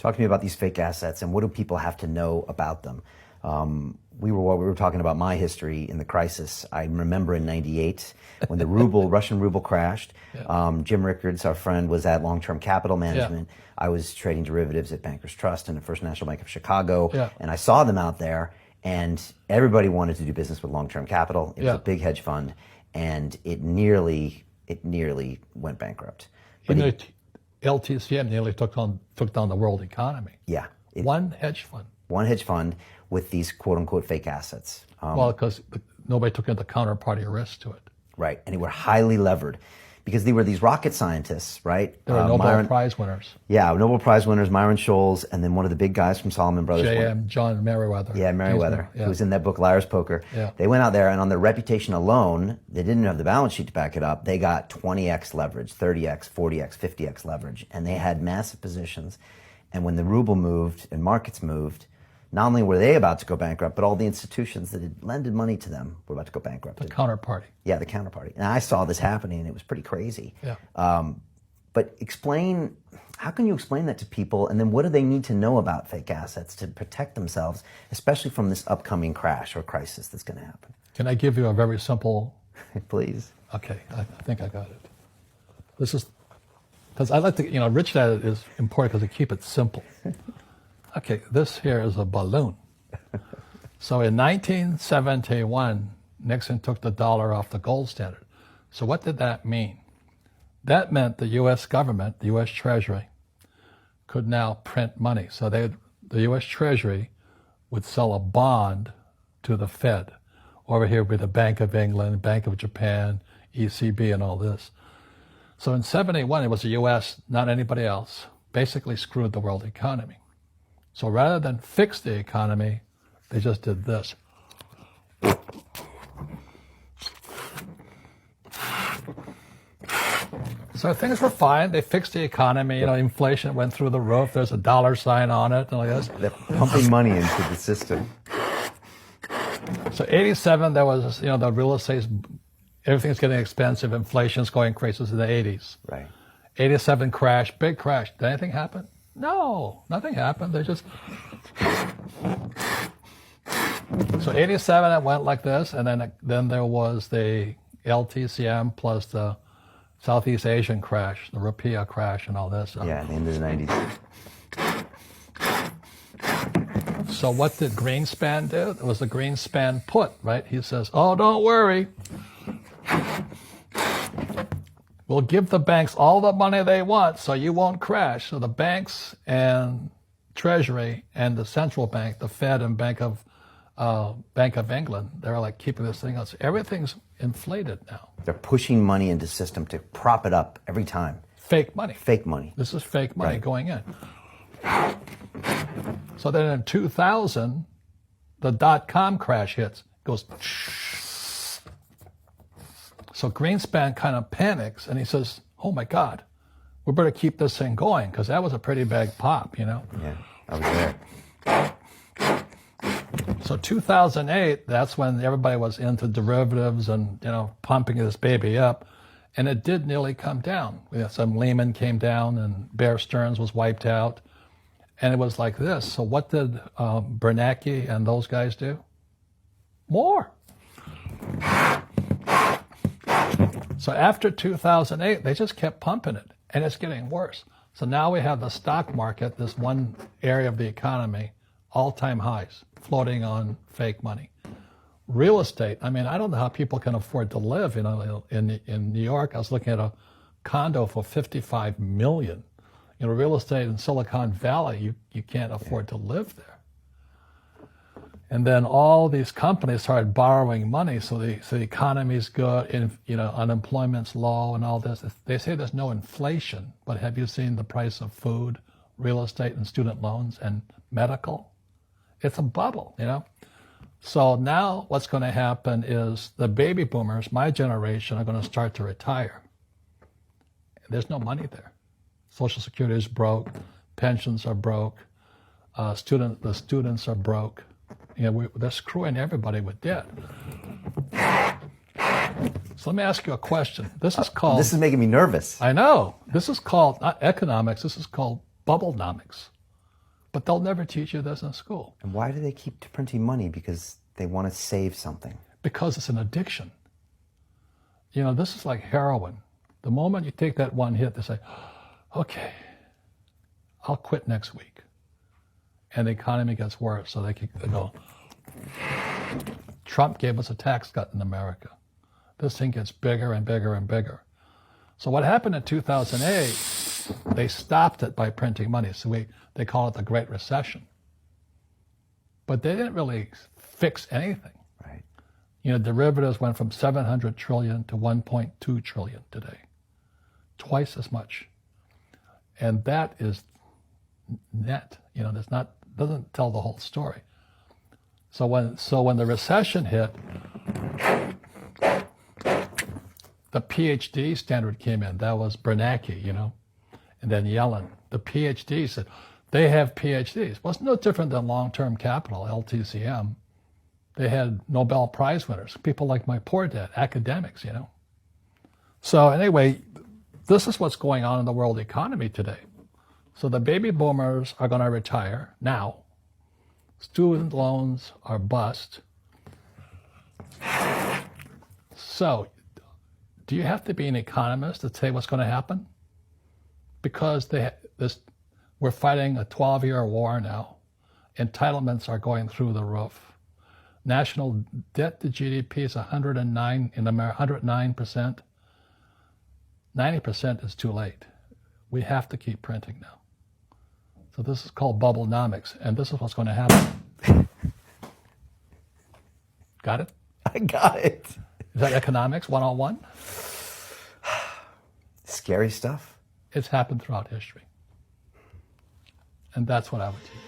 Talk to me about these fake assets and what do people have to know about them? We were talking about my history in the crisis. I remember in '98 when the Russian ruble crashed. Jim Rickards, our friend, was at Long-Term Capital Management. I was trading derivatives at Bankers Trust and the First National Bank of Chicago, and I saw them out there, and everybody wanted to do business with Long-Term Capital. It was a big hedge fund, and it nearly went bankrupt. But LTCM nearly took down the world economy. Yeah. One hedge fund. One hedge fund with these quote-unquote fake assets. Well, because nobody took into counterparty risk to it. Right, and they were highly levered because they were these rocket scientists, right? They were Nobel Prize winners. Yeah, Nobel Prize winners, Myron Scholes, and then one of the big guys from Solomon Brothers. John Merriweather. Yeah, Merriweather, who was in that book, Liar's Poker. Yeah. They went out there, and on their reputation alone, they didn't have the balance sheet to back it up. They got 20x leverage, 30x, 40x, 50x leverage, and they had massive positions. And when the ruble moved and markets moved, not only were they about to go bankrupt, but all the institutions that had lended money to them were about to go bankrupt. The counterparty. Yeah, the counterparty. And I saw this happening, and it was pretty crazy. Yeah. But how can you explain that to people, and then what do they need to know about fake assets to protect themselves, especially from this upcoming crash or crisis that's going to happen? Can I give you a very simple... Please. Okay, I think I got it. This is... Because I like to, Rich Dad is important because they keep it simple. Okay, this here is a balloon. So in 1971, Nixon took the dollar off the gold standard. So what did that mean? That meant the U.S. government, the U.S. Treasury, could now print money. So the U.S. Treasury would sell a bond to the Fed. Over here would be the Bank of England, Bank of Japan, ECB, and all this. So in '71, it was the U.S., not anybody else, basically screwed the world economy. So rather than fix the economy, they just did this. So things were fine. They fixed the economy. Inflation went through the roof. There's a dollar sign on it. And like this. They're pumping money into the system. So '87, there was, the real estate, everything's getting expensive. Inflation's going crazy. This is the '80s. Right. '87 crash, big crash. Did anything happen? No, nothing happened. They just... So '87, it went like this, and then there was the LTCM plus the Southeast Asian crash, the rupiah crash, and all this. Yeah, in the end of the '90s. So what did Greenspan do? It was the Greenspan put, right? He says, "Oh, don't worry. We'll give the banks all the money they want so you won't crash." So the banks and Treasury and the central bank, the Fed and Bank of England, they're like keeping this thing up. So everything's inflated now. They're pushing money into the system to prop it up every time. Fake money. Fake money. This is fake money going in. So then in 2000, the dot-com crash hits. It goes... So Greenspan kind of panics, and he says, "Oh, my God, we better keep this thing going," because that was a pretty big pop, Yeah, I was there. So 2008, that's when everybody was into derivatives and, pumping this baby up, and it did nearly come down. Some Lehman came down, and Bear Stearns was wiped out, and it was like this. So what did Bernanke and those guys do? More. So after 2008, they just kept pumping it, and it's getting worse. So now we have the stock market, this one area of the economy, all-time highs, floating on fake money. Real estate, I don't know how people can afford to live. In New York, I was looking at a condo for $55 million. Real estate in Silicon Valley, you can't afford to live there. And then all these companies started borrowing money, so the economy's good, and unemployment's low, and all this. They say there's no inflation, but have you seen the price of food, real estate, and student loans, and medical? It's a bubble, So now what's going to happen is the baby boomers, my generation, are going to start to retire. There's no money there. Social Security is broke, pensions are broke, the students are broke. They're screwing everybody with debt. So let me ask you a question. This is making me nervous. I know. This is called, not economics, this is called bubblenomics. But they'll never teach you this in school. And why do they keep printing money? Because they want to save something. Because it's an addiction. You know, this is like heroin. The moment you take that one hit, they say, okay, I'll quit next week. And the economy gets worse, so they go, Trump gave us a tax cut in America. This thing gets bigger and bigger and bigger. So what happened in 2008, they stopped it by printing money. So they call it the Great Recession. But they didn't really fix anything. Right. You know, derivatives went from 700 trillion to 1.2 trillion today. Twice as much. And that is net. You know, doesn't tell the whole story. So when the recession hit, the PhD standard came in. That was Bernanke, you know, and then Yellen. The PhD said, they have PhDs. Well, it's no different than long-term capital, LTCM. They had Nobel Prize winners, people like my poor dad, academics, you know. So anyway, this is what's going on in the world economy today. So the baby boomers are going to retire now. Student loans are bust. So do you have to be an economist to say what's going to happen? Because we're fighting a 12-year war now. Entitlements are going through the roof. National debt to GDP is 109 in America, 109%. 90% is too late. We have to keep printing now. So this is called bubblenomics, and this is what's going to happen. Got it? I got it. Is that economics 101? Scary stuff. It's happened throughout history. And that's what I would teach.